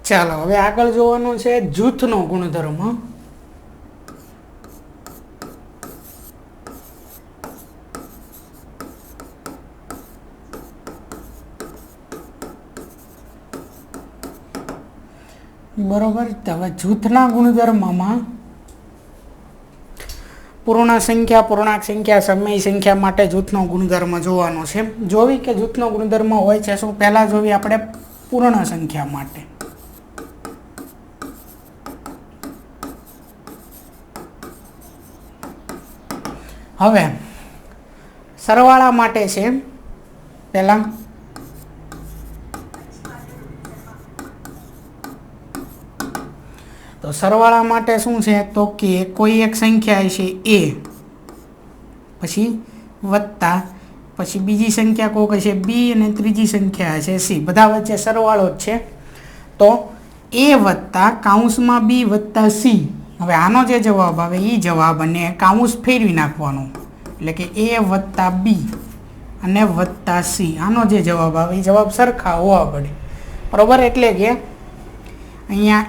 ચાલો હવે આગળ જોવાનું છે જૂથનો ગુણધર્મ. બરોબર. હવે જૂથના ગુણધર્મમાં પૂર્ણ સંખ્યા, પૂર્ણાંક સંખ્યા, સમય સંખ્યા માટે જૂથનો ગુણધર્મ જોવાનો છે. જોવી કે જૂથનો ગુણધર્મ હોય છે શું, પહેલા જોવી આપણે પૂર્ણ સંખ્યા માટે. હવે સરવાળા માટે છે પહેલા. તો સરવાળા માટે શું છે તો કે કોઈ એક સંખ્યા છે a, પછી વત્તા, પછી બીજી સંખ્યા કોઈ છે b અને ત્રીજી સંખ્યા છે c. બધા વચ્ચે સરવાળો જ છે. તો a વત્તા કૌંસમાં b વત્તા c. હવે આનો જે જવાબ આવે એ જવાબ અને કૌંસ ફેરવી નાખવાનો, એટલે કે a વત્તા b અને વત્તા c. આનો જે જવાબ આવે એ જવાબ સરખા હોવા પડે. બરાબર. એટલે કે અહીંયા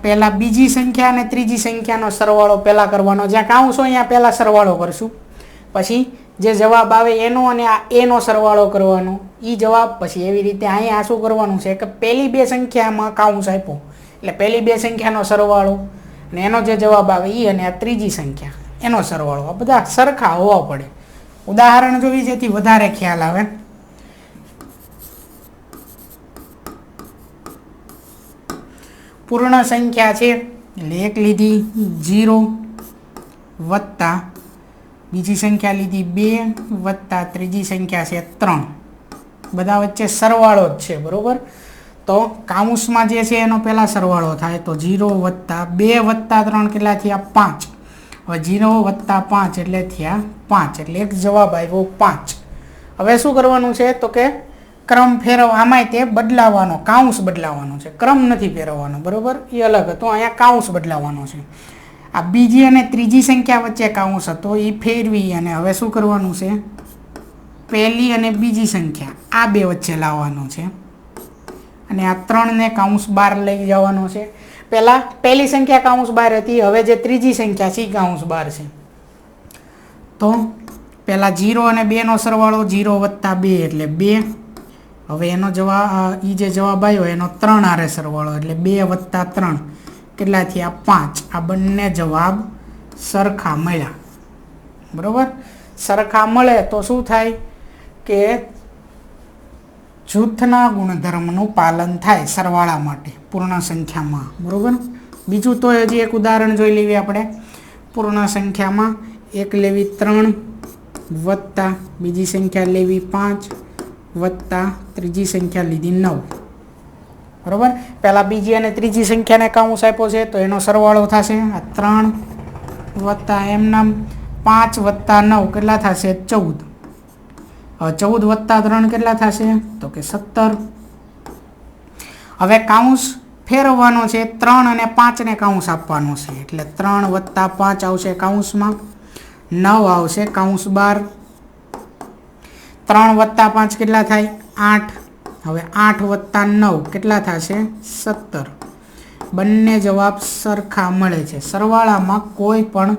પહેલાં બીજી સંખ્યા અને ત્રીજી સંખ્યાનો સરવાળો પહેલાં કરવાનો, જ્યાં કૌંસ હોય અહીંયા પહેલાં સરવાળો કરશું, પછી જે જવાબ આવે એનો અને આ એનો સરવાળો કરવાનો એ જવાબ. પછી એવી રીતે અહીંયા શું કરવાનું છે કે પહેલી બે સંખ્યામાં કૌંસ આપ્યો એટલે પહેલી બે સંખ્યાનો સરવાળો અને એનો જે જવાબ આવે એ અને આ ત્રીજી સંખ્યા એનો સરવાળો. આ બધા સરખા હોવા પડે. ઉદાહરણ જોવી જેથી વધારે ખ્યાલ આવે. પૂર્ણ સંખ્યા છે એટલે એક લીધી 0 વત્તા બીજી સંખ્યા લીધી 2 વત્તા ત્રીજી સંખ્યા છે 3. બધા વચ્ચે સરવાળો જ છે. બરાબર. તો કૌંસમાં જે છે એનો પહેલાં સરવાળો થાય તો 0 વત્તા 2 વત્તા 3 કેટલા થયા 5. હવે 0 વત્તા 5 એટલે થયા 5, એટલે એક જવાબ આવ્યો 5. હવે શું કરવાનું છે તો કે ક્રમ ફેરવ, આમાંય તે બદલાવાનો, કૌંસ બદલાવાનો છે, ક્રમ નથી ફેરવવાનો. બરાબર. એ અલગ હતો, અહીંયા કૌંસ બદલાવાનો છે. આ બીજી અને ત્રીજી સંખ્યા વચ્ચે કૌંસ હતો એ ફેરવી અને હવે શું કરવાનું છે પહેલી અને બીજી સંખ્યા આ બે વચ્ચે લાવવાનો છે અને આ 3ને કૌંસ બહાર લઈ જવાનો છે. પહેલાં પહેલી સંખ્યા કૌંસ બહાર હતી, હવે જે ત્રીજી સંખ્યા છે એ કૌંસ બહાર છે. તો પહેલાં 0 અને 2નો સરવાળો 0 વત્તા 2 એટલે 2. હવે એનો જવાબ એ જે જવાબ આવ્યો એનો 3 આરે સરવાળો એટલે 2 વત્તા 3 કેટલા થયા 5. આ બંને જવાબ સરખા મળ્યા. બરાબર. સરખા મળે તો શું થાય કે જૂથના ગુણધર્મનું પાલન થાય સરવાળા માટે પૂર્ણ સંખ્યામાં. બરાબર. બીજું તો હજી એક ઉદાહરણ જોઈ લેવી આપણે. પૂર્ણ સંખ્યામાં એક લેવી 3 વત્તા બીજી સંખ્યા લેવી 5 વત્તા ત્રીજી સંખ્યા લીધી 9. બરાબર. પહેલાં બીજી અને ત્રીજી સંખ્યાને કૌંસ આપ્યો છે તો એનો સરવાળો થશે આ 3 વત્તા એમનામ 5 વત્તા 9 કેટલા થશે 14. હવે 14 વત્તા 3 કેટલા થશે તો કે 17. હવે કૌંસ ફેરવવાનો છે, 3 અને 5ને કૌંસ આપવાનો છે એટલે 3 વત્તા 5 આવશે કૌંસમાં, 9 આવશે કૌંસ બહાર. 3 વત્તા 5 કેટલા થાય 8. હવે 8 વત્તા 9 કેટલા થશે 17. બંને જવાબ સરખા મળે છે. સરવાળામાં કોઈ પણ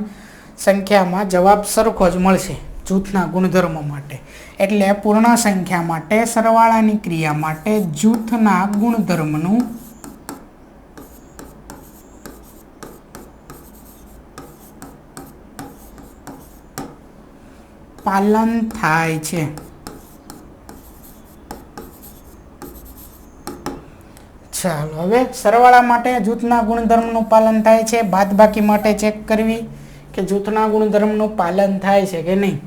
સંખ્યામાં જવાબ સરખો જ મળશે જૂથના ગુણધર્મો માટે. એટલે પૂર્ણ સંખ્યા માટે સરવાળાની ક્રિયા માટે જૂથના ગુણધર્મનું પાલન થાય છે. ચાલો હવે સરવાળા માટે જૂથના ગુણધર્મનું પાલન થાય છે. બાદબાકી માટે ચેક કરવી કે જૂથના ગુણધર્મનું પાલન થાય છે કે નહીં.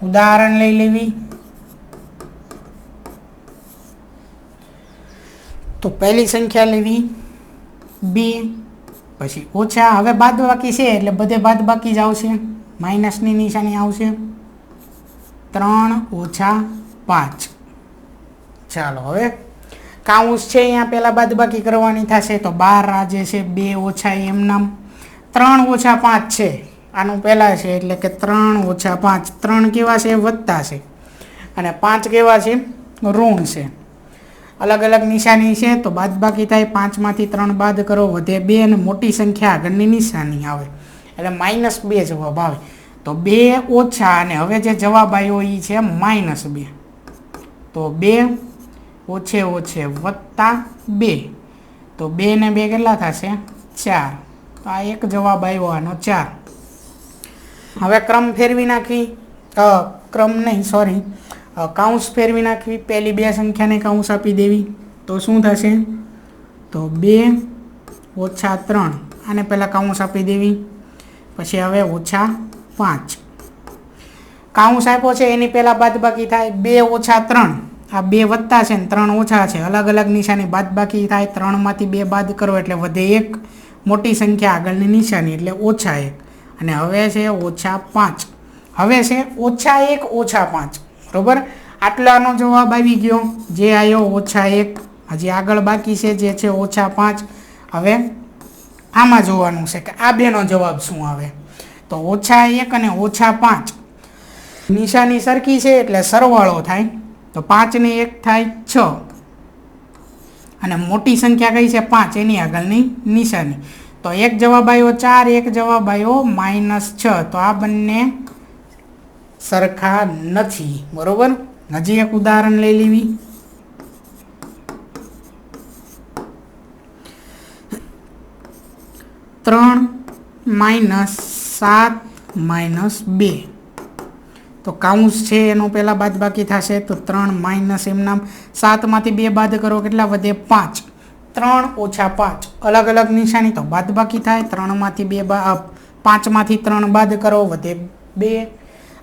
ઉદાહરણ લઈ લેવી. તો પહેલી સંખ્યા લેવી 2, પછી ઓછા, હવે બાદબાકી છે એટલે બધે બાદબાકી જ આવશે, માઇનસની નિશાની આવશે. 3 ઓછા 5. ચાલો હવે કૌંસ છે અહીંયા પહેલાં બાદબાકી કરવાની થશે તો 12 આ જે છે 2 ઓછા એમ નામ 3 ઓછા 5 છે આનું પહેલાં છે એટલે કે 3 ઓછા 5. 3 કેવા છે? વત્તા છે, અને 5 કેવા છે? ઋણ છે. અલગ અલગ નિશાની છે તો બાદબાકી થાય. 5માંથી 3 બાદ કરો, વધે 2, અને મોટી સંખ્યા આગળની નિશાની આવે એટલે -2 જવાબ આવે. તો 2 ઓછા, અને હવે જે જવાબ આવ્યો એ છે -2. તો 2 ઓછે ઓછે વત્તા 2, તો 2 ને 2 કેટલા થશે? 4. તો આ એક જવાબ આવ્યો આનો 4. હવે ક્રમ ફેરવી નાખવી, ક્રમ નહીં સોરી કાઉન્સ ફેરવી નાખવી. પહેલી 2 સંખ્યાને કાઉન્સ આપી દેવી તો શું થશે? તો 2 ઓછા 3, આને પહેલાં કાઉન્સ આપી દેવી. પછી હવે ઓછા 5 કાઉન્સ આપ્યો છે એની પહેલાં બાદબાકી થાય. 2 ઓછા 3, આ 2 વત્તા છે ને 3 ઓછા છે, અલગ અલગ નિશાની બાદબાકી થાય. 3માંથી 2 બાદ કરો એટલે વધે 1, મોટી સંખ્યા આગળની નિશાની એટલે ઓછા 1, અને હવે છે ઓછા 5. હવે છે ઓછા 1 ઓછા 5, બરાબર. આટલાનો જવાબ આવી ગયો, જે આવ્યો ઓછા 1. હજી આગળ બાકી છે જે છે ઓછા 5. હવે આમાં જોવાનું છે કે આ બેનો જવાબ શું આવે. તો ઓછા 1 અને ઓછા 5 નિશાની સરખી છે એટલે સરવાળો થાય. તો 5 ને 1 થાય 6, અને મોટી સંખ્યા કઈ છે? 5, એની આગળની નિશાની. તો એક જવાબ આવ્યો 4, એક જવાબ આવ્યો -6. તો આ બંને સરખા નથી, બરોબર. હજી એક ઉદાહરણ લઈ લેવી. -7 -2, તો કાઉન્સ છે એનો પહેલાં બાદબાકી થશે. તો 3 માઇનસ એમનામ 7માંથી 2 બાદ કરો, કેટલા વધે? 5. 3 ઓછા 5, અલગ અલગ નિશાની તો બાદબાકી થાય. 3માંથી 2 5માંથી 3 બાદ કરો, વધે 2,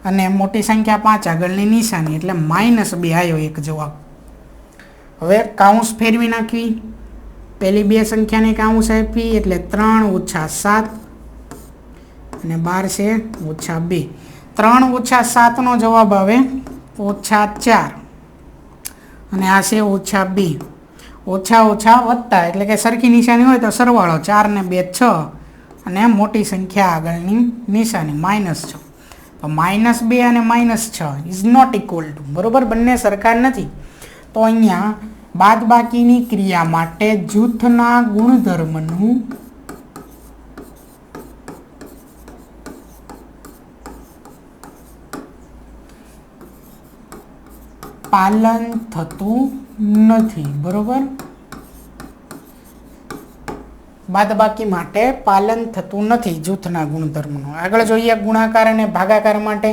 અને મોટી સંખ્યા 5 આગળની નિશાની એટલે -2 આવ્યો એક જવાબ. હવે કાઉન્સ ફેરવી નાખવી. પહેલી 2 સંખ્યાને કાઉન્સ આપી એટલે 3 ઓછા 7, અને 12 છે ઓછા 2. 3 ઓછા 7નો જવાબ આવે ઓછા 4, અને આ છે ઓછા 2. ઓછા ઓછા વત્તા એટલે કે સરખી નિશાની હોય તો સરવાળો. 4 ને 2 6, અને મોટી સંખ્યા આગળની નિશાની -6. તો -2 અને -6 ઇઝ નોટ ઇક્વલ ટુ, બરાબર, બંને સરખા નથી. તો અહીંયા બાદબાકીની ક્રિયા માટે જૂથના ગુણધર્મનું પાલન થતું નથી, બરોબર. બાદબાકી માટે પાલન થતું નથી જૂથના ગુણધર્મનું. આગળ જોઈએ ગુણાકાર અને ભાગાકાર માટે.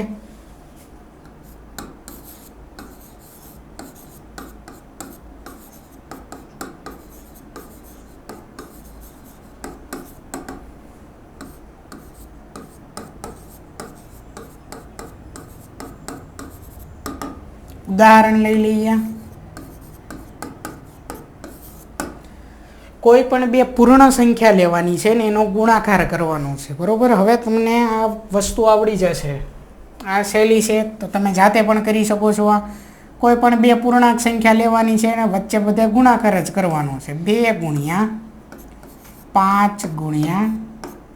ઉદાહરણ લઈ લઈએ. કોઈ પણ 2 પૂર્ણ સંખ્યા લેવાની છે ને એનો ગુણાકાર કરવાનો છે, બરોબર. હવે તમને આ વસ્તુ આવડી જશે, આ શૈલી છે તો તમે જાતે પણ કરી શકો છો. કોઈ પણ 2 પૂર્ણાંક સંખ્યા લેવાની છે અને વચ્ચે બધે ગુણાકાર જ કરવાનો છે. 2 ગુણ્યા 5 ગુણ્યા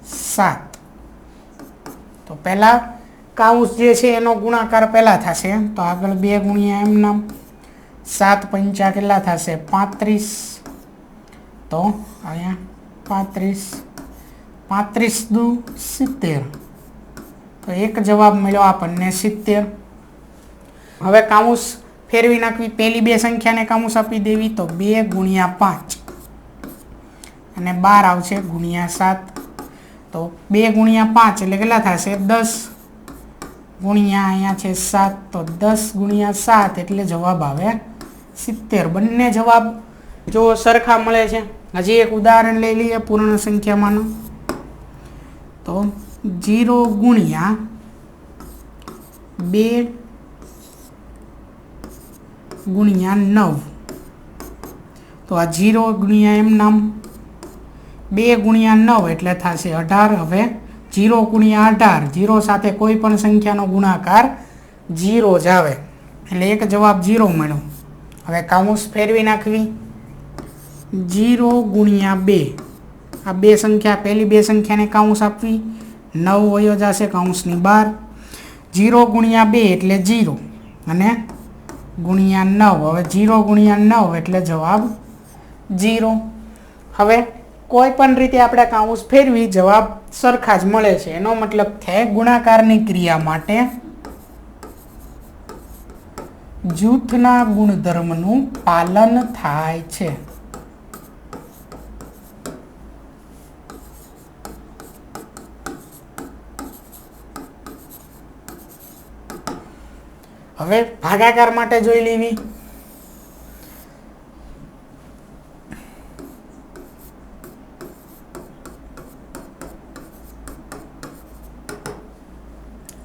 7. તો પહેલાં કાઉન્સ જે છે એનો ગુણાકાર પહેલાં થશે. તો આગળ 2 ગુણ્યા એમનામ 7 પંચા કેટલા થશે? 35. તો અહીંયા 35 35 દુ 70. તો એક જવાબ મળ્યો આપણને 70. હવે કાઉન્સ ફેરવી નાખવી. પહેલી 2 સંખ્યાને કાઉન્સ આપી દેવી. તો 2 ગુણ્યા 5, અને 12 આવશે ગુણ્યા 7. તો 2 ગુણ્યા 5 એટલે કેટલા થશે? 10 ગુણ્યા અહીંયા છે 7. તો 10 ગુણ્યા 7 એટલે જવાબ આવે 70. બંને જવાબ જો સરખા મળે છે. હજી એક ઉદાહરણ લઈ લઈએ પૂર્ણ સંખ્યામાંનું. તો 0 ગુણ્યા 2 ગુણ્યા 9. તો આ 0 ગુણ્યા એમનામ 2 ગુણ્યા 9 એટલે થશે 18. હવે 0 ગુણ્યા 18, 0 સાથે કોઈ પણ સંખ્યાનો ગુણાકાર 0 જ આવે એટલે એક જવાબ 0 મળ્યો. હવે કાઉન્સ ફેરવી નાખવી. 0 ગુણ્યા 2, આ 2 સંખ્યા પહેલી 2 સંખ્યાને કાઉન્સ આપવી. 9 વયો જશે કૌંસની બહાર. 0 ગુણ્યા 2 એટલે 0 અને ગુણ્યા 9. હવે 0 ગુણ્યા 9 એટલે જવાબ 0. હવે કોઈ પણ રીતે આપણે કૌંસ ફેરવી જવાબ સરખા જ મળે છે. એનો મતલબ થાય ગુણાકારની ક્રિયા માટે જૂથના ગુણધર્મનું પાલન થાય છે. હવે ભાગાકાર માટે જોઈ લેવી.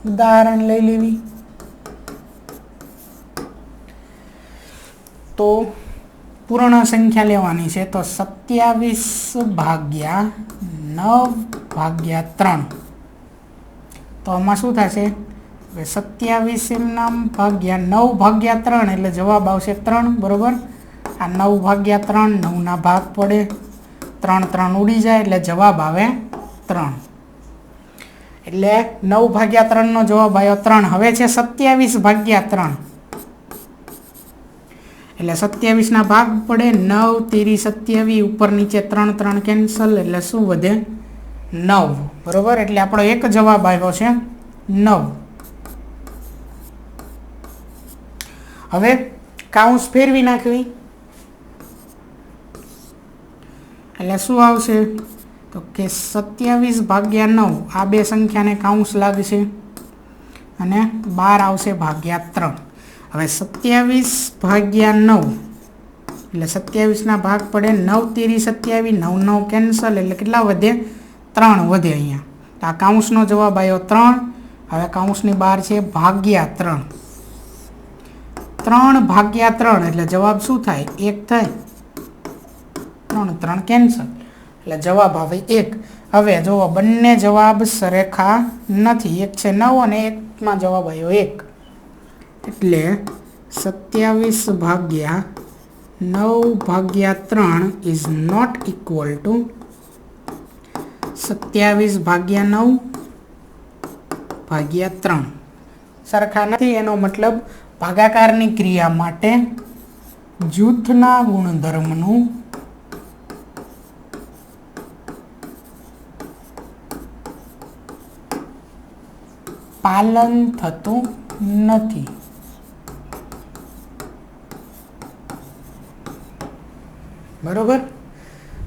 ઉદાહરણ લઈ લેવી. તો પૂર્ણ સંખ્યા લેવાની છે. તો 27 ભાગ્યા 9 ભાગ્યા 3. તો આમાં શું થશે? 27 એમ નામ ભાગ્યા 9 ભાગ્યા 3 એટલે જવાબ આવશે 3. બરોબર. આ 9 ભાગ્યા 3, 9ના ભાગ પડે, 3 3 ઉડી જાય એટલે જવાબ આવે 3. એટલે 9 ભાગ્યા 3 નો જવાબ આવ્યો 3. હવે છે 27 ભાગ્યા 3 એટલે 27 ના ભાગ પડે, 9 તેરી 27, ઉપર નીચે 3 3 કેન્સલ એટલે શું વધે? 9. બરોબર. એટલે આપણો એક જવાબ આવ્યો છે 9. હવે કૌંસ ફેરવી નાખવી એટલે શું આવશે? તો કે 27 ભાગ્યા 9 આ બે સંખ્યાને કૌંસ લાગશે અને 12 આવશે ભાગ્યા 3. હવે 27 ભાગ્યા 9 એટલે 27 ના ભાગ પડે, 9 તેરી 27, 9 9 કેન્સલ એટલે કેટલા વધે? 3 વધે. અહીંયા તો આ કૌંસનો જવાબ આવ્યો 3. હવે કૌંસની બહાર છે ભાગ્યા 3. 3 ભાગ્યા 3 એટલે જવાબ શું થાય? 1 થાય. 3 3 કેન્સલ એટલે જવાબ આવે 1. હવે જુઓ બંને જવાબ સરખા નથી. એક છે 9 અને એકમાં જવાબ આવ્યો 1. એટલે 27 ભાગ્યા 9 ભાગ્યા 3 ઇઝ નોટ ઇક્વલ ટુ 27 ભાગ્યા 9 ભાગ્યા 3. સરખા નથી. એનો મતલબ ભાગાકારની ક્રિયા માટે જૂથના ગુણધર્મનું પાલન થતું નથી. બરોબર.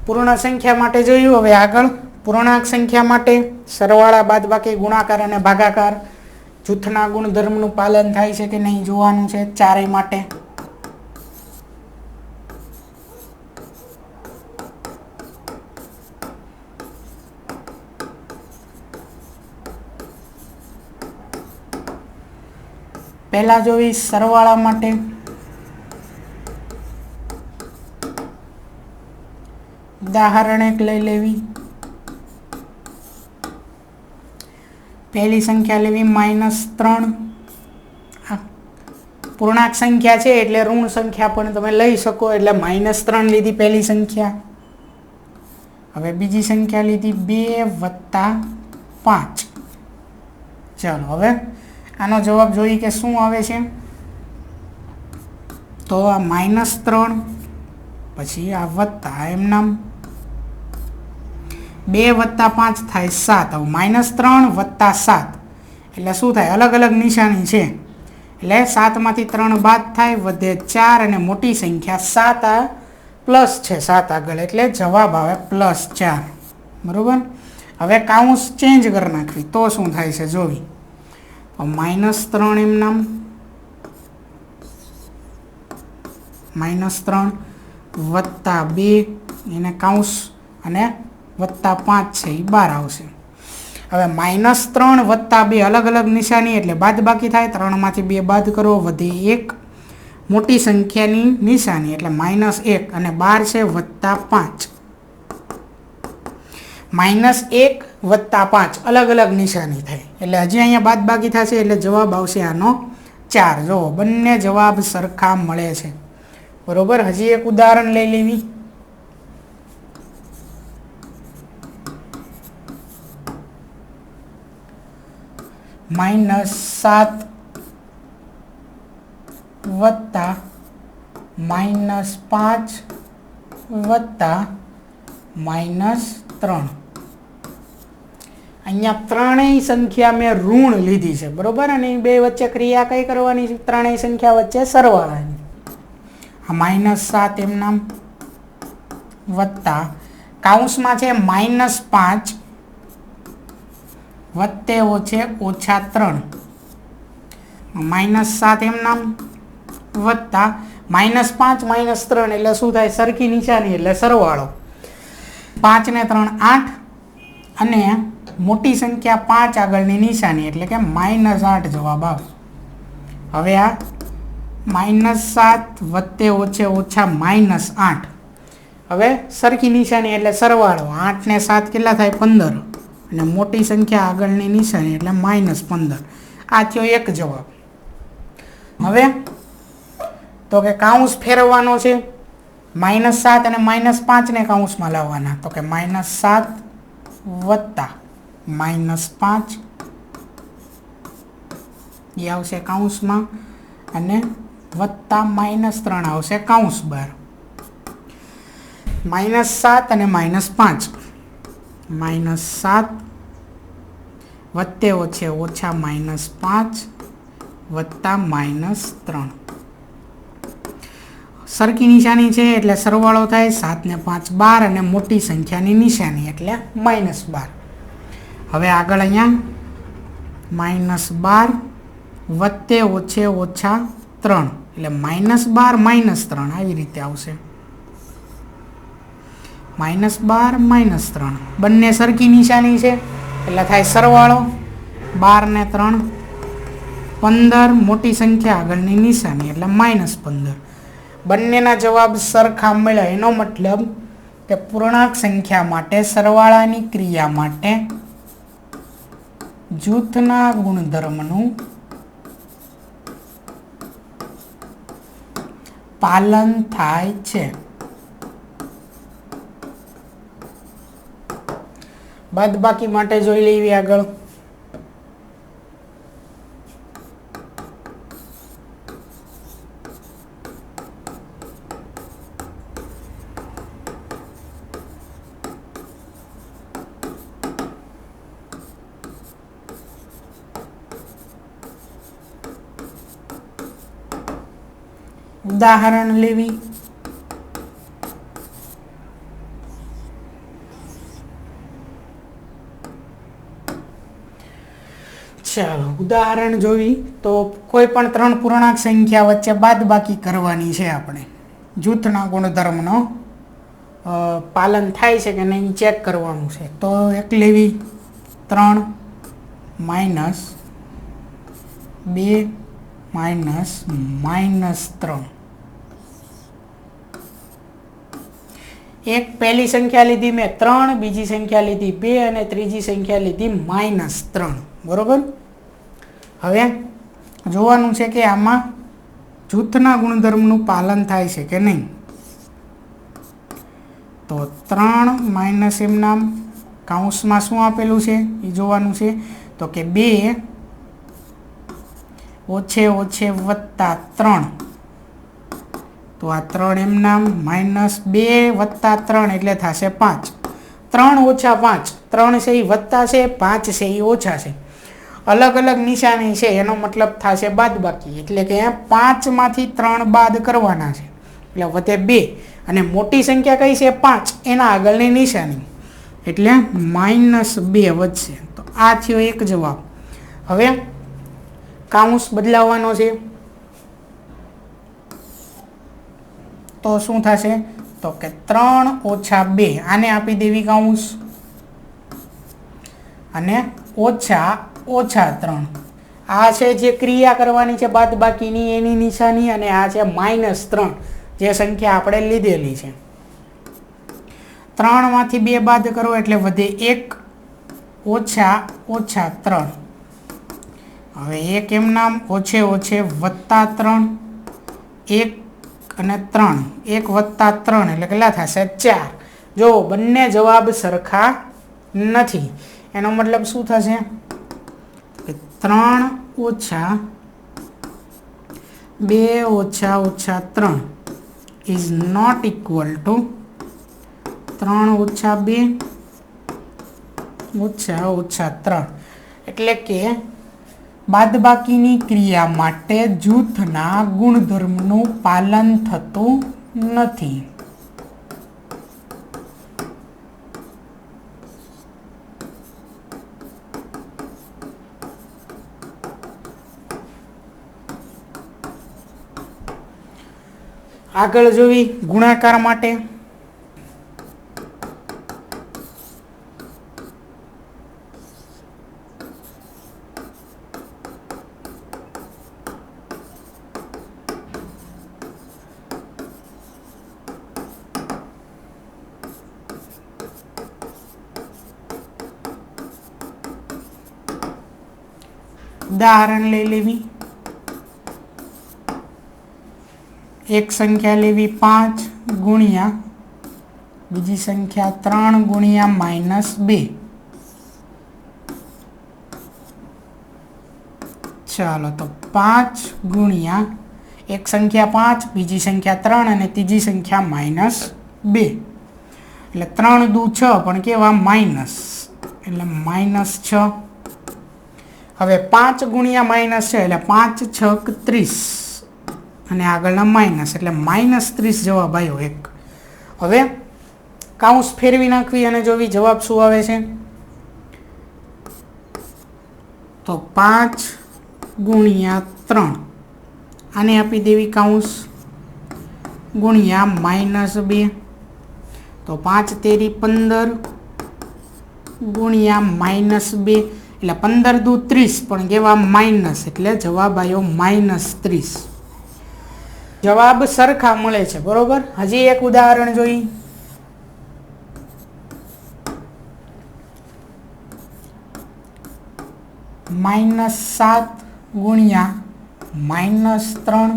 પૂર્ણ સંખ્યા માટે જોયું. હવે આગળ પૂર્ણાંક સંખ્યા માટે સરવાળા, બાદબાકી, ગુણાકાર અને ભાગાકાર જૂથના ગુણધર્મનું પાલન થાય છે કે નહીં જોવાનું છે ચારેય માટે. પહેલા જોવી સરવાળા માટે. ઉદાહરણ એક લઈ લેવી. પહેલી સંખ્યા લેવી -3. પૂર્ણાંક સંખ્યા છે એટલે ઋણ સંખ્યા પણ તમે લઈ શકો, એટલે -3 લીધી પહેલી સંખ્યા. હવે બીજી સંખ્યા લીધી 2 + 5. ચાલો હવે આનો જવાબ જોઈએ કે શું આવે છે. તો આ -3 પછી આ વત્તા, એમ નામ 2 + 5 થાય 7. હવે -3 + 7 એટલે શું થાય? અલગ અલગ નિશાની છે એટલે 7 માંથી 3 બાદ થાય, વધે 4 અને મોટી સંખ્યા 7 આ પ્લસ છે 7 આગળ એટલે જવાબ આવે +4. બરોબર. હવે કૌંસ ચેન્જ કરી નાખવી તો શું થાય છે જોવી. -3 એમ નામ -3 + 2 એને કૌંસ અને +5 છે એ બહાર આવશે. હવે -3 + 2 અલગ અલગ નિશાની એટલે બાદબાકી થાય. 3 માંથી 2 બાદ કરો, વધે 1, મોટી સંખ્યાની નિશાની એટલે -1 અને બહાર છે +5. -1 + 5 અલગ અલગ નિશાની થાય એટલે હજી અહીંયા બાદબાકી થશે એટલે જવાબ આવશે આનો 4. જો બંને જવાબ સરખા મળે છે. બરોબર. હજી એક ઉદાહરણ લઈ લેવી. -7 વત્તા -5 વત્તા -3. અહીંયા ત્રણેય સંખ્યા મેં ઋણ લીધી છે, બરોબર. અને બે વચ્ચે ક્રિયા કઈ કરવાની છે? ત્રણેય સંખ્યા વચ્ચે સરવાળાની. આ -7 એમનામ વત્તા કૌંસમાં છે -5 વત્તે ઓછે -3. -7 એમનામ વત્તા -5 -3 એટલે શું થાય? સરખી નિશાની એટલે સરવાળો. 5 ને 3 8 અને મોટી સંખ્યા 5 આગળની નિશાની એટલે કે -8 જવાબ આવે. હવે આ -7 વત્તે ઓછે ઓછા -8, હવે સરખી નિશાની એટલે સરવાળો. 8 ને 7 કેટલા થાય? 15 અને મોટી સંખ્યા આગળની નિશાની એટલે -15. આ થયો એક જવાબ. હવે તો કે કૌંસ ફેરવવાનો છે. -7 અને -5 ને કૌંસમાં લાવવાના. તો કે -7 વત્તા -5 એ આવશે કૌંસમાં અને વત્તા -3 આવશે કૌંસ બહાર. -7 અને -5 -7 વત્તે ઓછે ઓછા -5 વત્તા -3. સરખી નિશાની છે એટલે સરવાળો થાય. 7 ને 5 12 અને મોટી સંખ્યાની નિશાની એટલે -12. હવે આગળ અહીંયા -12 વત્તે ઓછે ઓછા 3 એટલે -12 -3 આવી રીતે આવશે. -12 -3 બંને સરખી નિશાની છે એટલે થાય સરવાળો. 12 ને 3 15, મોટી સંખ્યા આગળની નિશાની એટલે -15. બંનેના જવાબ સરખા મળ્યા એનો મતલબ કે પૂર્ણાંક સંખ્યા માટે સરવાળાની ક્રિયા માટે જૂથના ગુણધર્મનું પાલન થાય છે. બાદબાકી માટે જોઈ લેવી આગળ. ઉદાહરણ લેવી. ચાલો ઉદાહરણ જોવી. તો કોઈ પણ ત્રણ પૂર્ણાંક સંખ્યા વચ્ચે બાદબાકી કરવાની છે. આપણે જૂથના ગુણધર્મનો પાલન થાય છે કે નહીં ચેક કરવાનું છે. તો એક લેવી 3 - 2 -3. એક પહેલી સંખ્યા લીધી મેં 3, બીજી સંખ્યા લીધી 2 અને ત્રીજી સંખ્યા લીધી -3. બરોબર. હવે જોવાનું છે કે આમાં જૂથના ગુણધર્મનું પાલન થાય છે કે નહીં. તો 3 - એમનામ કૌંસમાં શું આપેલું છે એ જોવાનું છે. તો કે 2 ઓછે ઓછે વત્તા 3. તો આ 3 એમનામ -2 વત્તા 3 એટલે થશે 5. 3 ઓછા 5, 3 છે એ વત્તા છે, 5 છે એ ઓછા છે. અલગ અલગ નિશાની છે એનો મતલબ થશે બાદબાકી. એટલે કે 5 માંથી 3 બાદ કરવાના છે એટલે વધે 2 અને મોટી સંખ્યા કઈ છે 5 એના આગળની નિશાની એટલે -2 વધશે. તો આ થયો એક જવાબ. હવે કૌંસ બદલાવવાનો છે. તો શું થશે? તો કે 3 ઓછા 2 આને આપી દેવી કૌંસ અને ઓછા ઓછા 3 આ છે જે ક્રિયા કરવાની છે બાદબાકીની એની નિશાની અને આ છે -3 જે સંખ્યા આપણે લીધેલી છે. 3 માંથી 2 બાદ કરો એટલે વધે 1 ઓછા ઓછા 3. હવે 1 એમનામ ઓછે ઓછે વત્તા 3, 1 અને 3, 1 વત્તા 3 એટલે કેટલા થશે 4. જો બંને જવાબ સરખા નથી એનો મતલબ શું થશે? 3 ઓછા 2 ઓછા ઓછા 3 ઇઝ નોટ ઇક્વલ ટુ 3 ઓછા 2 ઓછા ઓછા 3. એટલે કે બાદબાકીની ક્રિયા માટે જૂથના ગુણધર્મનું પાલન થતું નથી. આગળ જોવી ગુણાકાર માટે. ઉદાહરણ લઈ લેવી. એક સંખ્યા લેવી 5 ગુણ્યા બીજી સંખ્યા 3 ગુણ્યા -2. ચાલો તો 5 ગુણ્યા એક સંખ્યા 5 બીજી સંખ્યા 3 અને ત્રીજી સંખ્યા -2. એટલે 3 દુ 6 પણ કેવા માઇનસ, એટલે -6. હવે 5 ગુણ્યા -6 એટલે 5 6 30 અને આગળના માઇનસ એટલે -30 જવાબ આવ્યો એક. હવે કાઉન્સ ફેરવી નાખવી અને જોવી જવાબ શું આવે છે. તો 5 ગુણ્યા 3 આને આપી દેવી કાઉન્સ ગુણ્યા -2. તો 5 તેરી 15 ગુણ્યા -2 એટલે 15 દુ 30 પણ કેવા માઇનસ એટલે જવાબ આવ્યો -30. જવાબ સરખા મળે છે, બરોબર. હજી એક ઉદાહરણ જોઈ. -7 ગુણ્યા -3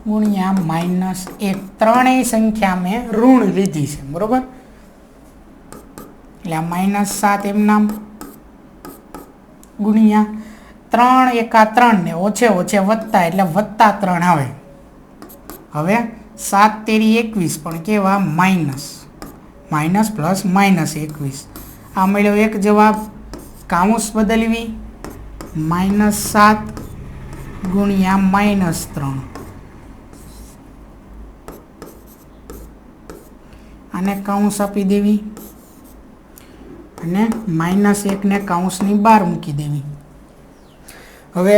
ગુણ્યા -1. ત્રણેય સંખ્યા મેં ઋણ લીધી છે, બરોબર. એટલે -7 એમ નામ ગુણ્યા 3 એકા 3 ને ઓછે ઓછે વત્તા એટલે +3 આવે. હવે 7 તેરી 21 પણ કેવા માઇનસ પ્લસ -21. આ મળ્યો એક જવાબ. કાઉન્સ બદલવી -7 ગુણ્યા -3 અને કાઉન્સ આપી દેવી અને -1 ને કાઉન્સની બહાર મૂકી દેવી. હવે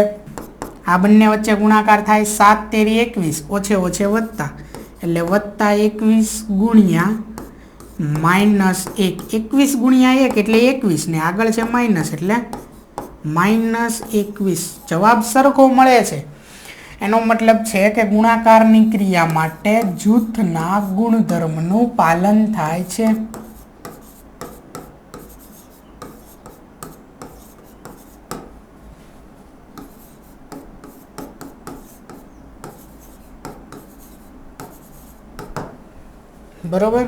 આ બંને વચ્ચે ગુણાકાર થાય. 7 તેરી 21 ઓછે ઓછે વત્તા એટલે +21 ગુણ્યા -1. 21 ગુણ્યા 1 એટલે 21 ને આગળ છે માઇનસ એટલે -21. જવાબ સરખો મળે છે. એનો મતલબ છે કે ગુણાકારની ક્રિયા માટે જૂથના ગુણધર્મનું પાલન થાય છે. બરોબર.